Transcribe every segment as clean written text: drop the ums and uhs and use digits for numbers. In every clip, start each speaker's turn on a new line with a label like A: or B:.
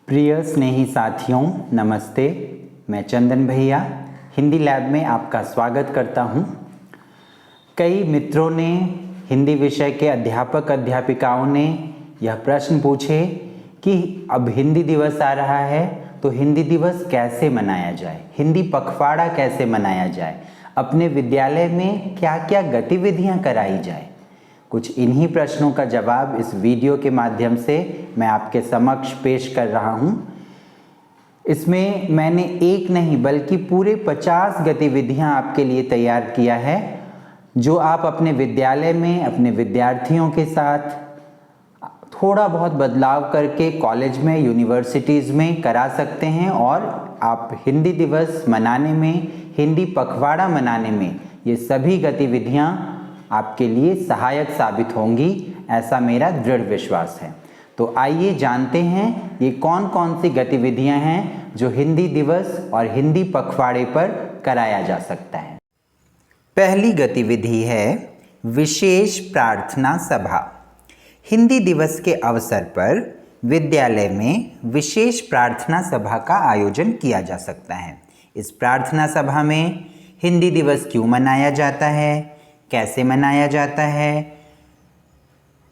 A: प्रिय स्नेही साथियों, नमस्ते। मैं चंदन भैया हिंदी लैब में आपका स्वागत करता हूं। कई मित्रों ने, हिंदी विषय के अध्यापक अध्यापिकाओं ने यह प्रश्न पूछे कि अब हिंदी दिवस आ रहा है तो हिंदी दिवस कैसे मनाया जाए, हिंदी पखवाड़ा कैसे मनाया जाए, अपने विद्यालय में क्या क्या गतिविधियां कराई जाए। कुछ इन्हीं प्रश्नों का जवाब इस वीडियो के माध्यम से मैं आपके समक्ष पेश कर रहा हूं। इसमें मैंने एक नहीं बल्कि पूरे 50 गतिविधियां आपके लिए तैयार किया है, जो आप अपने विद्यालय में अपने विद्यार्थियों के साथ थोड़ा बहुत बदलाव करके कॉलेज में, यूनिवर्सिटीज़ में करा सकते हैं और आप हिंदी दिवस मनाने में, हिंदी पखवाड़ा मनाने में ये सभी गतिविधियां आपके लिए सहायक साबित होंगी, ऐसा मेरा दृढ़ विश्वास है। तो आइए जानते हैं ये कौन कौन सी गतिविधियां हैं जो हिंदी दिवस और हिंदी पखवाड़े पर कराया जा सकता है। पहली गतिविधि है विशेष प्रार्थना सभा। हिंदी दिवस के अवसर पर विद्यालय में विशेष प्रार्थना सभा का आयोजन किया जा सकता है। इस प्रार्थना सभा में हिंदी दिवस क्यों मनाया जाता है, कैसे मनाया जाता है,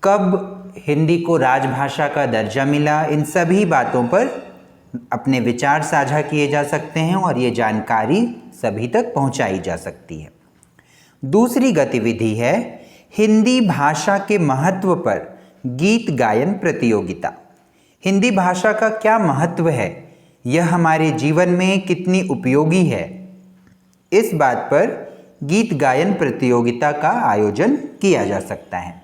A: कब हिंदी को राजभाषा का दर्जा मिला, इन सभी बातों पर अपने विचार साझा किए जा सकते हैं और ये जानकारी सभी तक पहुंचाई जा सकती है। दूसरी गतिविधि है हिंदी भाषा के महत्व पर गीत गायन प्रतियोगिता। हिंदी भाषा का क्या महत्व है, यह हमारे जीवन में कितनी उपयोगी है, इस बात पर गीत गायन प्रतियोगिता का आयोजन किया जा सकता है।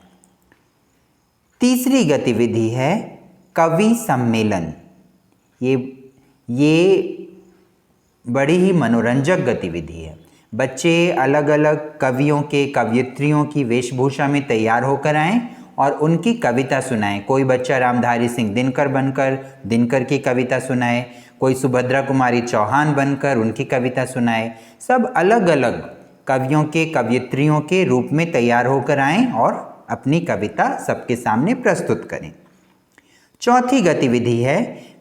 A: तीसरी गतिविधि है कवि सम्मेलन। ये बड़ी ही मनोरंजक गतिविधि है। बच्चे अलग अलग कवियों के, कवयित्रियों की वेशभूषा में तैयार होकर आएं और उनकी कविता सुनाएं। कोई बच्चा रामधारी सिंह दिनकर बनकर दिनकर की कविता सुनाए, कोई सुभद्रा कुमारी चौहान बनकर उनकी कविता सुनाए। सब अलग अलग कवियों के, कवयित्रियों के रूप में तैयार होकर आएं और अपनी कविता सबके सामने प्रस्तुत करें। चौथी गतिविधि है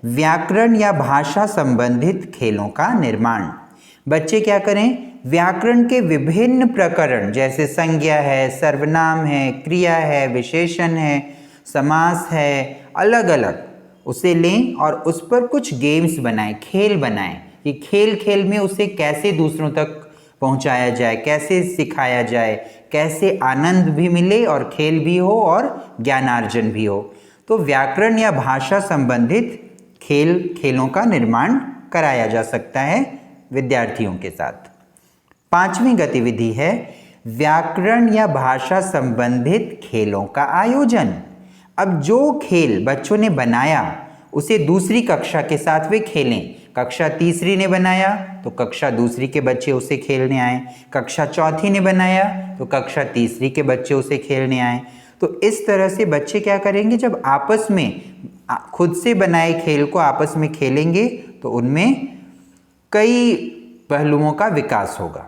A: व्याकरण या भाषा संबंधित खेलों का निर्माण। बच्चे क्या करें, व्याकरण के विभिन्न प्रकरण जैसे संज्ञा है, सर्वनाम है, क्रिया है, विशेषण है, समास है, अलग अलग उसे लें और उस पर कुछ गेम्स बनाएं, खेल बनाएं कि खेल खेल में उसे कैसे दूसरों तक पहुंचाया जाए, कैसे सिखाया जाए, कैसे आनंद भी मिले और खेल भी हो और ज्ञानार्जन भी हो। तो व्याकरण या भाषा संबंधित खेलों का निर्माण कराया जा सकता है विद्यार्थियों के साथ। पांचवी गतिविधि है व्याकरण या भाषा संबंधित खेलों का आयोजन। अब जो खेल बच्चों ने बनाया उसे दूसरी कक्षा के साथ वे खेलें। कक्षा तीसरी ने बनाया तो कक्षा दूसरी के बच्चे उसे खेलने आए, कक्षा चौथी ने बनाया तो कक्षा तीसरी के बच्चे उसे खेलने आए। तो इस तरह से बच्चे क्या करेंगे, जब आपस में खुद से बनाए खेल को आपस में खेलेंगे तो उनमें कई पहलुओं का विकास होगा।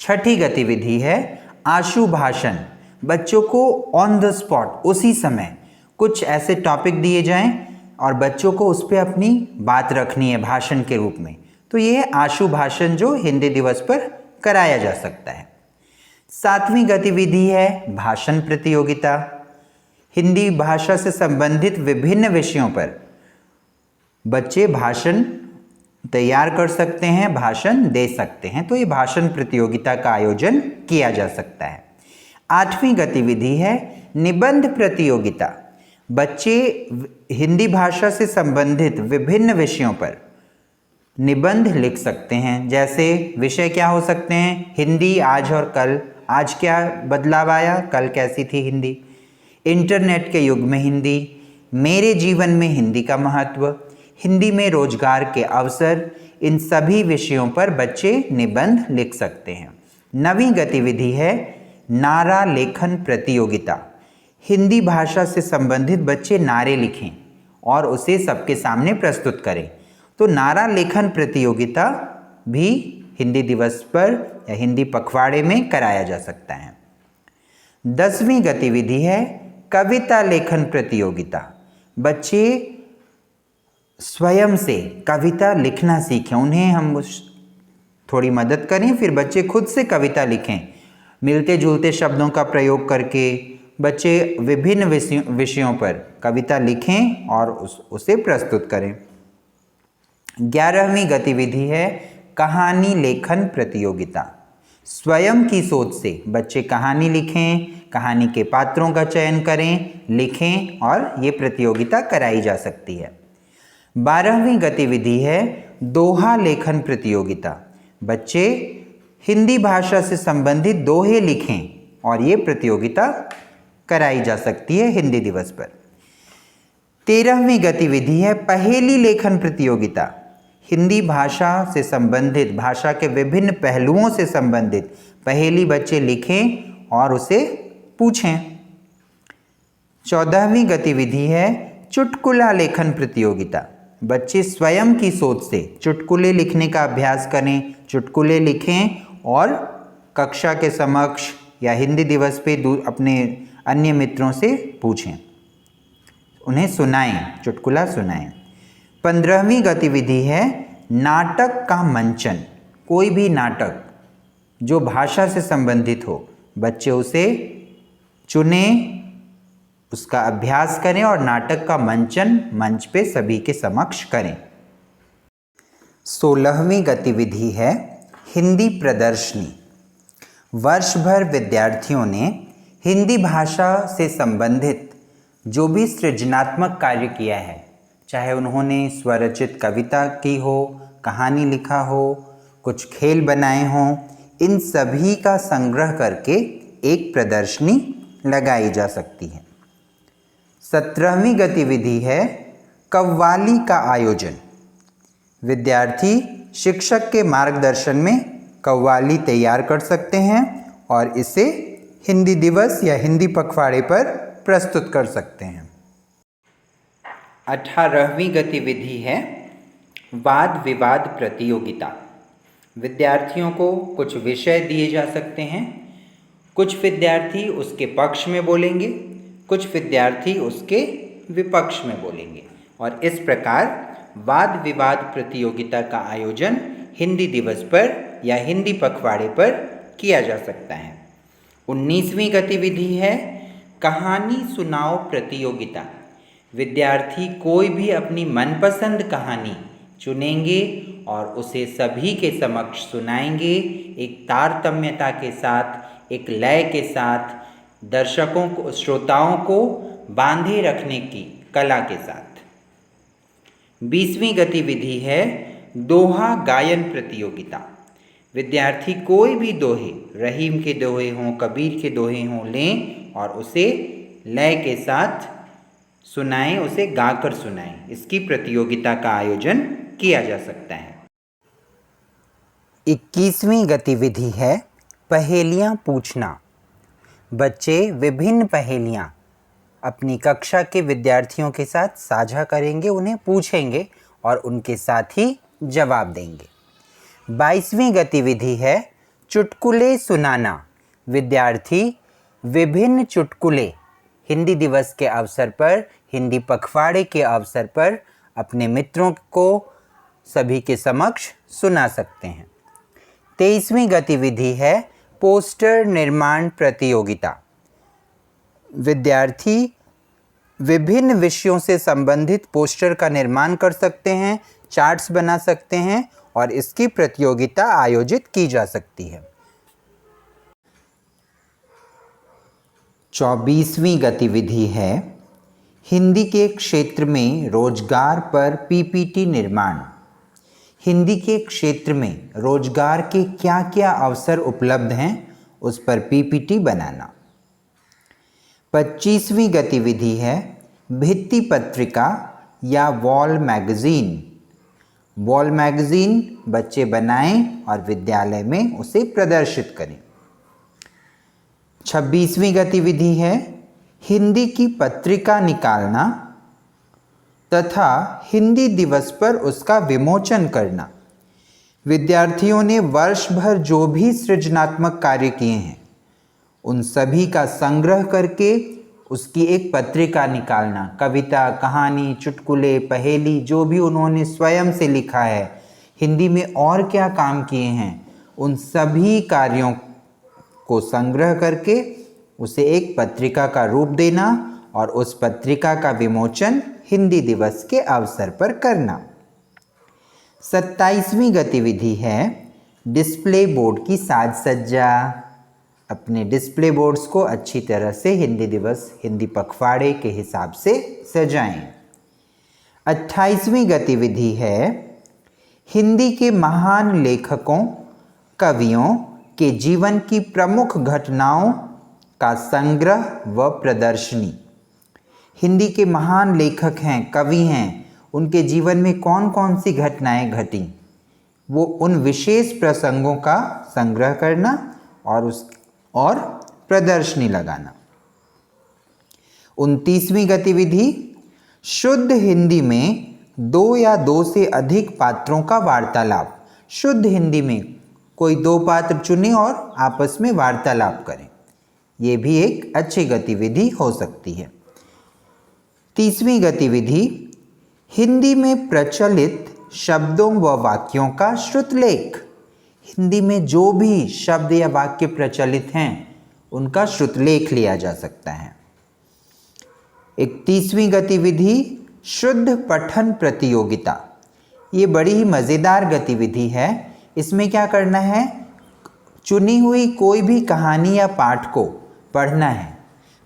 A: छठी गतिविधि है आशु भाषण। बच्चों को ऑन द स्पॉट, उसी समय कुछ ऐसे टॉपिक दिए जाएं और बच्चों को उस पर अपनी बात रखनी है भाषण के रूप में। तो ये आशु भाषण जो हिंदी दिवस पर कराया जा सकता है। सातवीं गतिविधि है भाषण प्रतियोगिता। हिंदी भाषा से संबंधित विभिन्न विषयों पर बच्चे भाषण तैयार कर सकते हैं, भाषण दे सकते हैं। तो ये भाषण प्रतियोगिता का आयोजन किया जा सकता है। आठवीं गतिविधि है निबंध प्रतियोगिता। बच्चे हिंदी भाषा से संबंधित विभिन्न विषयों पर निबंध लिख सकते हैं। जैसे विषय क्या हो सकते हैं, हिंदी आज और कल, आज क्या बदलाव आया, कल कैसी थी हिंदी, इंटरनेट के युग में हिंदी, मेरे जीवन में हिंदी का महत्व, हिंदी में रोजगार के अवसर, इन सभी विषयों पर बच्चे निबंध लिख सकते हैं। नवीं गतिविधि है नारा लेखन प्रतियोगिता। हिंदी भाषा से संबंधित बच्चे नारे लिखें और उसे सबके सामने प्रस्तुत करें। तो नारा लेखन प्रतियोगिता भी हिंदी दिवस पर या हिंदी पखवाड़े में कराया जा सकता है। 10वीं गतिविधि है कविता लेखन प्रतियोगिता। बच्चे स्वयं से कविता लिखना सीखें, उन्हें हम थोड़ी मदद करें, फिर बच्चे खुद से कविता लिखें। मिलते जुलते शब्दों का प्रयोग करके बच्चे विभिन्न विषयों पर कविता लिखें और उसे प्रस्तुत करें। 11वीं गतिविधि है कहानी लेखन प्रतियोगिता। स्वयं की सोच से बच्चे कहानी लिखें, कहानी के पात्रों का चयन करें, लिखें और ये प्रतियोगिता कराई जा सकती है। 12वीं गतिविधि है दोहा लेखन प्रतियोगिता। बच्चे हिंदी भाषा से संबंधित दोहे लिखें और ये प्रतियोगिता कराई जा सकती है हिंदी दिवस पर। 13वीं गतिविधि है पहेली लेखन प्रतियोगिता। हिंदी भाषा से संबंधित, भाषा के विभिन्न पहलुओं से संबंधित पहेली बच्चे लिखें और उसे पूछें। 14वीं गतिविधि है चुटकुला लेखन प्रतियोगिता। बच्चे स्वयं की सोच से चुटकुले लिखने का अभ्यास करें, चुटकुले लिखें और कक्षा के समक्ष या हिंदी दिवस पे अपने अन्य मित्रों से पूछें, उन्हें सुनाएं, चुटकुला सुनाएं। 15वीं गतिविधि है नाटक का मंचन। कोई भी नाटक जो भाषा से संबंधित हो, बच्चे उसे चुनें, उसका अभ्यास करें और नाटक का मंचन मंच पे सभी के समक्ष करें। 16वीं गतिविधि है हिंदी प्रदर्शनी। वर्ष भर विद्यार्थियों ने हिंदी भाषा से संबंधित जो भी सृजनात्मक कार्य किया है, चाहे उन्होंने स्वरचित कविता की हो, कहानी लिखा हो, कुछ खेल बनाए हों, इन सभी का संग्रह करके एक प्रदर्शनी लगाई जा सकती है। 17वीं गतिविधि है कव्वाली का आयोजन। विद्यार्थी शिक्षक के मार्गदर्शन में कव्वाली तैयार कर सकते हैं और इसे हिंदी दिवस या हिंदी पखवाड़े पर प्रस्तुत कर सकते हैं। 18वीं गतिविधि है वाद विवाद प्रतियोगिता। विद्यार्थियों को कुछ विषय दिए जा सकते हैं, कुछ विद्यार्थी उसके पक्ष में बोलेंगे, कुछ विद्यार्थी उसके विपक्ष में बोलेंगे और इस प्रकार वाद विवाद प्रतियोगिता का आयोजन हिंदी दिवस पर या हिंदी पखवाड़े पर किया जा सकता है। 19वीं गतिविधि है कहानी सुनाओ प्रतियोगिता। विद्यार्थी कोई भी अपनी मनपसंद कहानी चुनेंगे और उसे सभी के समक्ष सुनाएंगे, एक तारतम्यता के साथ, एक लय के साथ, दर्शकों को, श्रोताओं को बांधे रखने की कला के साथ। 20वीं गतिविधि है दोहा गायन प्रतियोगिता। विद्यार्थी कोई भी दोहे, रहीम के दोहे हों, कबीर के दोहे हों, लें और उसे लय के साथ सुनाएं, उसे गाकर सुनाएं। इसकी प्रतियोगिता का आयोजन किया जा सकता है। 21वीं गतिविधि है पहेलियाँ पूछना। बच्चे विभिन्न पहेलियाँ अपनी कक्षा के विद्यार्थियों के साथ साझा करेंगे, उन्हें पूछेंगे और उनके साथ ही जवाब देंगे। 22वीं गतिविधि है चुटकुले सुनाना। विद्यार्थी विभिन्न चुटकुले हिंदी दिवस के अवसर पर, हिंदी पखवाड़े के अवसर पर अपने मित्रों को सभी के समक्ष सुना सकते हैं। 23वीं गतिविधि है पोस्टर निर्माण प्रतियोगिता। विद्यार्थी विभिन्न विषयों से संबंधित पोस्टर का निर्माण कर सकते हैं, चार्ट्स बना सकते हैं और इसकी प्रतियोगिता आयोजित की जा सकती है। 24वीं गतिविधि है हिंदी के क्षेत्र में रोजगार पर पीपीटी निर्माण। हिंदी के क्षेत्र में रोजगार के क्या क्या अवसर उपलब्ध हैं, उस पर पीपीटी बनाना। 25वीं गतिविधि है भित्ति पत्रिका या वॉल मैगजीन। वॉल मैगजीन बच्चे बनाएं और विद्यालय में उसे प्रदर्शित करें। 26वीं गतिविधि है हिंदी की पत्रिका निकालना तथा हिंदी दिवस पर उसका विमोचन करना। विद्यार्थियों ने वर्ष भर जो भी सृजनात्मक कार्य किए हैं, उन सभी का संग्रह करके उसकी एक पत्रिका निकालना, कविता, कहानी, चुटकुले, पहेली, जो भी उन्होंने स्वयं से लिखा है, हिंदी में और क्या काम किए हैं, उन सभी कार्यों को संग्रह करके उसे एक पत्रिका का रूप देना और उस पत्रिका का विमोचन हिंदी दिवस के अवसर पर करना। 27वीं गतिविधि है डिस्प्ले बोर्ड की साज सज्जा। अपने डिस्प्ले बोर्ड्स को अच्छी तरह से हिंदी दिवस, हिंदी पखवाड़े के हिसाब से सजाएं। 28वीं गतिविधि है हिंदी के महान लेखकों, कवियों के जीवन की प्रमुख घटनाओं का संग्रह व प्रदर्शनी। हिंदी के महान लेखक हैं, कवि हैं, उनके जीवन में कौन कौन सी घटनाएं घटी, वो उन विशेष प्रसंगों का संग्रह करना और प्रदर्शनी लगाना। 29वीं गतिविधि शुद्ध हिंदी में 2 या 2 से अधिक पात्रों का वार्तालाप। शुद्ध हिंदी में कोई 2 पात्र चुनें और आपस में वार्तालाप करें। ये भी एक अच्छी गतिविधि हो सकती है। 30वीं गतिविधि हिंदी में प्रचलित शब्दों व वाक्यों का श्रुतलेख। हिंदी में जो भी शब्द या वाक्य प्रचलित हैं उनका श्रुतलेख लिया जा सकता है। 31वीं गतिविधि शुद्ध पठन प्रतियोगिता। ये बड़ी ही मज़ेदार गतिविधि है। इसमें क्या करना है, चुनी हुई कोई भी कहानी या पाठ को पढ़ना है।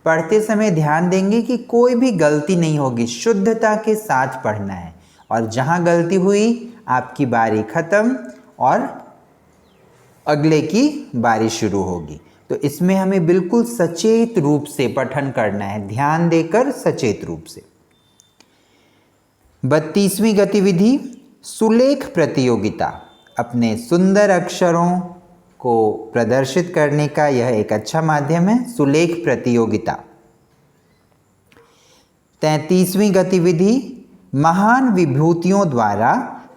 A: पढ़ते समय ध्यान देंगे कि कोई भी गलती नहीं होगी, शुद्धता के साथ पढ़ना है और जहाँ गलती हुई आपकी बारी खत्म और अगले की बारी शुरू होगी। तो इसमें हमें बिल्कुल सचेत रूप से पठन करना है, ध्यान देकर सचेत रूप से। 32वीं गतिविधि सुलेख प्रतियोगिता। अपने सुंदर अक्षरों को प्रदर्शित करने का यह एक अच्छा माध्यम है, सुलेख प्रतियोगिता। 33वीं गतिविधि महान विभूतियों द्वारा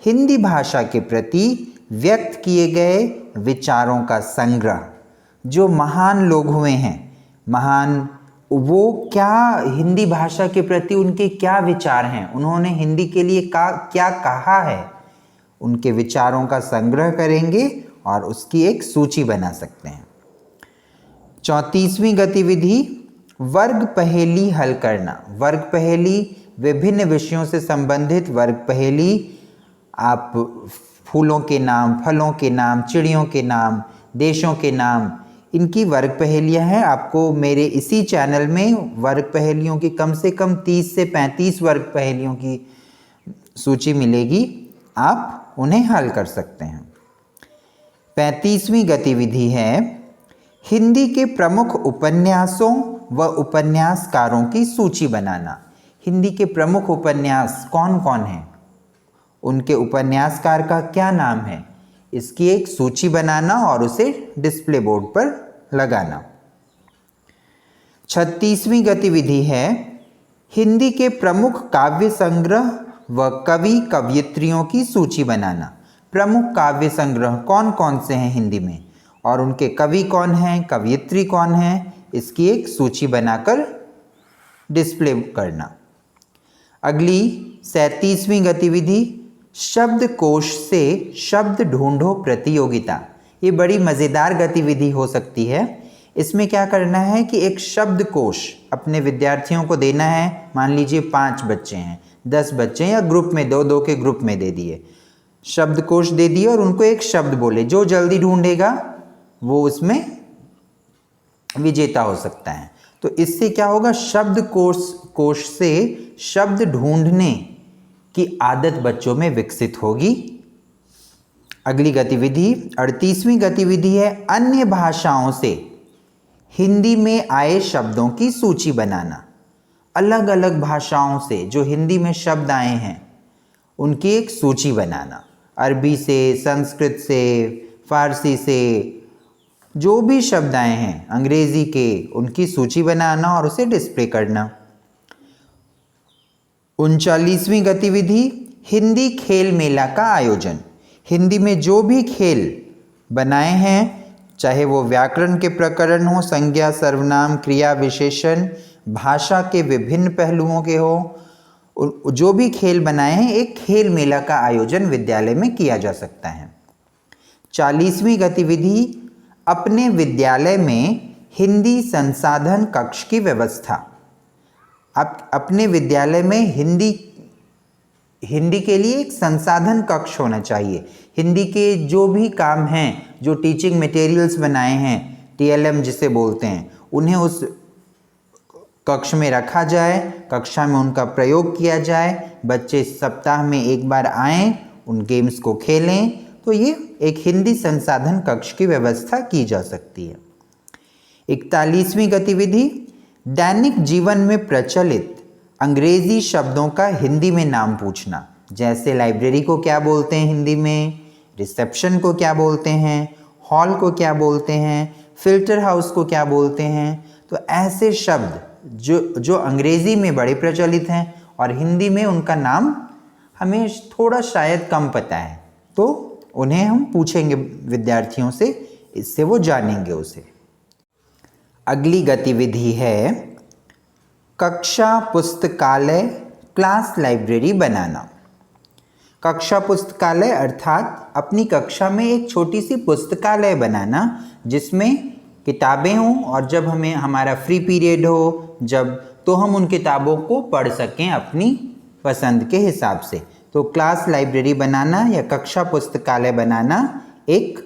A: हिंदी भाषा के प्रति व्यक्त किए गए विचारों का संग्रह। जो महान लोग हुए हैं, महान, वो क्या हिंदी भाषा के प्रति उनके क्या विचार हैं, उन्होंने हिंदी के लिए क्या कहा है, उनके विचारों का संग्रह करेंगे और उसकी एक सूची बना सकते हैं। 34वीं गतिविधि वर्ग पहेली हल करना। वर्ग पहेली विभिन्न विषयों से संबंधित वर्ग पहेली, आप फूलों के नाम, फलों के नाम, चिड़ियों के नाम, देशों के नाम, इनकी वर्ग पहेलियां हैं। आपको मेरे इसी चैनल में वर्ग पहेलियों की कम से कम 30 से 35 वर्ग पहेलियों की सूची मिलेगी, आप उन्हें हल कर सकते हैं। 35वीं गतिविधि है हिंदी के प्रमुख उपन्यासों व उपन्यासकारों की सूची बनाना। हिंदी के प्रमुख उपन्यास कौन कौन हैं, उनके उपन्यासकार का क्या नाम है, इसकी एक सूची बनाना और उसे डिस्प्ले बोर्ड पर लगाना। 36वीं गतिविधि है हिंदी के प्रमुख काव्य संग्रह व कवि कवयित्रियों की सूची बनाना। प्रमुख काव्य संग्रह कौन कौन से हैं हिंदी में और उनके कवि कौन हैं, कवयित्री कौन हैं, इसकी एक सूची बनाकर डिस्प्ले करना। अगली 37वीं गतिविधि शब्दकोश से शब्द ढूंढो प्रतियोगिता। ये बड़ी मज़ेदार गतिविधि हो सकती है। इसमें क्या करना है कि एक शब्दकोश अपने विद्यार्थियों को देना है। मान लीजिए 5 बच्चे हैं, 10 बच्चे हैं, या ग्रुप में 2-2 के ग्रुप में दे दिए, शब्दकोश दे दिए और उनको एक शब्द बोले। जो जल्दी ढूंढेगा वो उसमें विजेता हो सकता है। तो इससे क्या होगा, शब्दकोश से शब्द ढूंढने की आदत बच्चों में विकसित होगी। अगली गतिविधि 38वीं गतिविधि है अन्य भाषाओं से हिंदी में आए शब्दों की सूची बनाना। अलग अलग भाषाओं से जो हिंदी में शब्द आए हैं उनकी एक सूची बनाना। अरबी से, संस्कृत से, फारसी से, जो भी शब्द आए हैं, अंग्रेज़ी के, उनकी सूची बनाना और उसे डिस्प्ले करना। 39वीं गतिविधि हिंदी खेल मेला का आयोजन। हिंदी में जो भी खेल बनाए हैं, चाहे वो व्याकरण के प्रकरण हो, संज्ञा, सर्वनाम, क्रिया, विशेषण, भाषा के विभिन्न पहलुओं के हो, जो भी खेल बनाए हैं, एक खेल मेला का आयोजन विद्यालय में किया जा सकता है। 40वीं गतिविधि, अपने विद्यालय में हिंदी संसाधन कक्ष की व्यवस्था। आप अपने विद्यालय में हिंदी के लिए एक संसाधन कक्ष होना चाहिए। हिंदी के जो भी काम हैं, जो टीचिंग मटेरियल्स बनाए हैं, TLM जिसे बोलते हैं, उन्हें उस कक्ष में रखा जाए, कक्षा में उनका प्रयोग किया जाए, बच्चे सप्ताह में एक बार आएँ, उन गेम्स को खेलें। तो ये एक हिंदी संसाधन कक्ष की व्यवस्था की जा सकती है। 41वीं गतिविधि, दैनिक जीवन में प्रचलित अंग्रेजी शब्दों का हिंदी में नाम पूछना। जैसे लाइब्रेरी को क्या बोलते हैं हिंदी में, रिसेप्शन को क्या बोलते हैं, हॉल को क्या बोलते हैं, फिल्टर हाउस को क्या बोलते हैं। तो ऐसे शब्द जो अंग्रेजी में बड़े प्रचलित हैं और हिंदी में उनका नाम हमें थोड़ा शायद कम पता है, तो उन्हें हम पूछेंगे विद्यार्थियों से, इससे वो जानेंगे उसे। अगली गतिविधि है कक्षा पुस्तकालय, क्लास लाइब्रेरी बनाना। कक्षा पुस्तकालय अर्थात अपनी कक्षा में एक छोटी सी पुस्तकालय बनाना, जिसमें किताबें हों और जब हमें हमारा फ्री पीरियड हो तो हम उन किताबों को पढ़ सकें अपनी पसंद के हिसाब से। तो क्लास लाइब्रेरी बनाना या कक्षा पुस्तकालय बनाना एक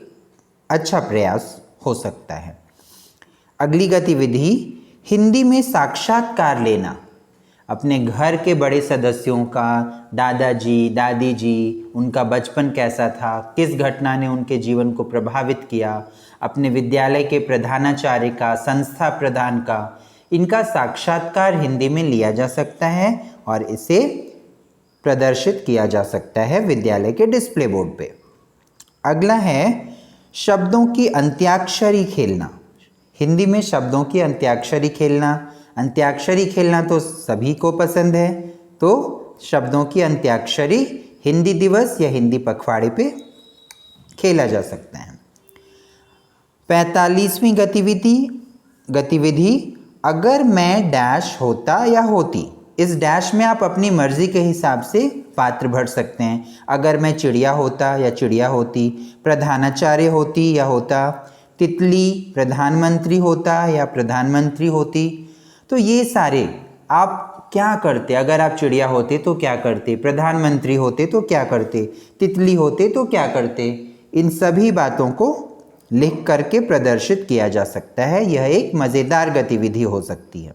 A: अच्छा प्रयास हो सकता है। अगली गतिविधि, हिंदी में साक्षात्कार लेना। अपने घर के बड़े सदस्यों का, दादाजी दादी जी, उनका बचपन कैसा था, किस घटना ने उनके जीवन को प्रभावित किया, अपने विद्यालय के प्रधानाचार्य का, संस्था प्रधान का, इनका साक्षात्कार हिंदी में लिया जा सकता है और इसे प्रदर्शित किया जा सकता है विद्यालय के डिस्प्ले बोर्ड पे। अगला है शब्दों की अंत्याक्षरी खेलना। हिंदी में शब्दों की अंत्याक्षरी खेलना। अंत्याक्षरी खेलना तो सभी को पसंद है, तो शब्दों की अंत्याक्षरी हिंदी दिवस या हिंदी पखवाड़े पे खेला जा सकता है। 45वीं गतिविधि, अगर मैं डैश होता या होती। इस डैश में आप अपनी मर्जी के हिसाब से पात्र भर सकते हैं। अगर मैं चिड़िया होता या चिड़िया होती, प्रधानाचार्य होती या होता, तितली प्रधानमंत्री होता या प्रधानमंत्री होती। तो ये सारे आप क्या करते, अगर आप चिड़िया होते तो क्या करते, प्रधानमंत्री होते तो क्या करते, तितली होते तो क्या करते, इन सभी बातों को लिख करके प्रदर्शित किया जा सकता है। यह एक मज़ेदार गतिविधि हो सकती है।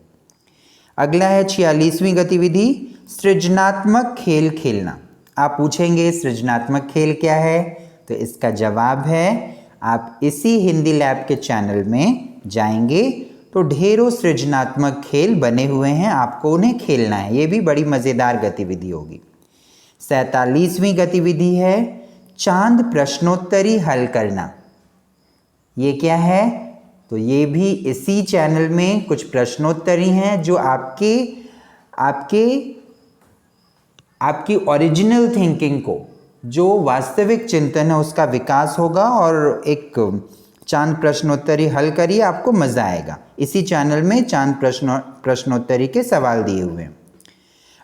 A: अगला है 46वीं गतिविधि, सृजनात्मक खेल खेलना। आप पूछेंगे सृजनात्मक खेल क्या है, तो इसका जवाब है आप इसी हिंदी लैब के चैनल में जाएंगे तो ढेरों सृजनात्मक खेल बने हुए हैं, आपको उन्हें खेलना है। ये भी बड़ी मज़ेदार गतिविधि होगी। 47वीं गतिविधि है चांद प्रश्नोत्तरी हल करना। ये क्या है, तो ये भी इसी चैनल में कुछ प्रश्नोत्तरी हैं जो आपकी ओरिजिनल थिंकिंग को, जो वास्तविक चिंतन है उसका विकास होगा और एक चांद प्रश्नोत्तरी हल करिए, आपको मज़ा आएगा। इसी चैनल में चांद प्रश्नोत्तरी के सवाल दिए हुए हैं।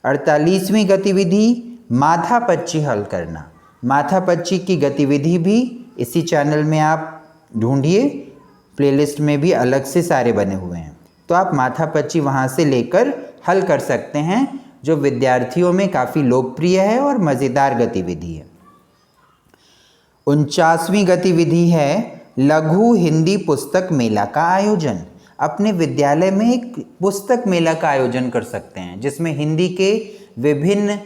A: 48वीं गतिविधि माथापच्ची हल करना। माथापच्ची की गतिविधि भी इसी चैनल में आप ढूंढिए, प्लेलिस्ट में भी अलग से सारे बने हुए हैं, तो आप माथापच्ची वहाँ से लेकर हल कर सकते हैं, जो विद्यार्थियों में काफ़ी लोकप्रिय है और मज़ेदार गतिविधि है। 49वीं गतिविधि है लघु हिंदी पुस्तक मेला का आयोजन। अपने विद्यालय में एक पुस्तक मेला का आयोजन कर सकते हैं, जिसमें हिंदी के विभिन्न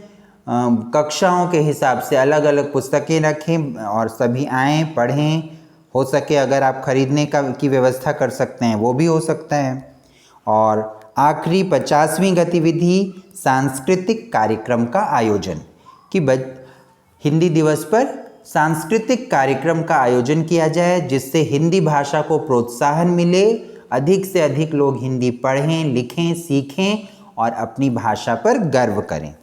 A: कक्षाओं के हिसाब से अलग अलग पुस्तकें रखें और सभी आएँ पढ़ें। हो सके अगर आप खरीदने की व्यवस्था कर सकते हैं वो भी हो सकता है। और आखिरी 50वीं गतिविधि सांस्कृतिक कार्यक्रम का आयोजन, कि हिंदी दिवस पर सांस्कृतिक कार्यक्रम का आयोजन किया जाए, जिससे हिंदी भाषा को प्रोत्साहन मिले, अधिक से अधिक लोग हिंदी पढ़ें, लिखें, सीखें और अपनी भाषा पर गर्व करें।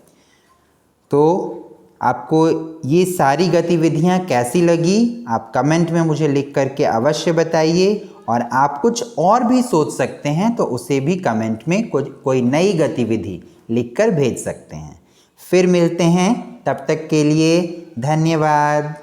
A: तो आपको ये सारी गतिविधियाँ कैसी लगी, आप कमेंट में मुझे लिख करके अवश्य बताइए और आप कुछ और भी सोच सकते हैं तो उसे भी कमेंट में कोई नई गतिविधि लिखकर भेज सकते हैं। फिर मिलते हैं, तब तक के लिए धन्यवाद।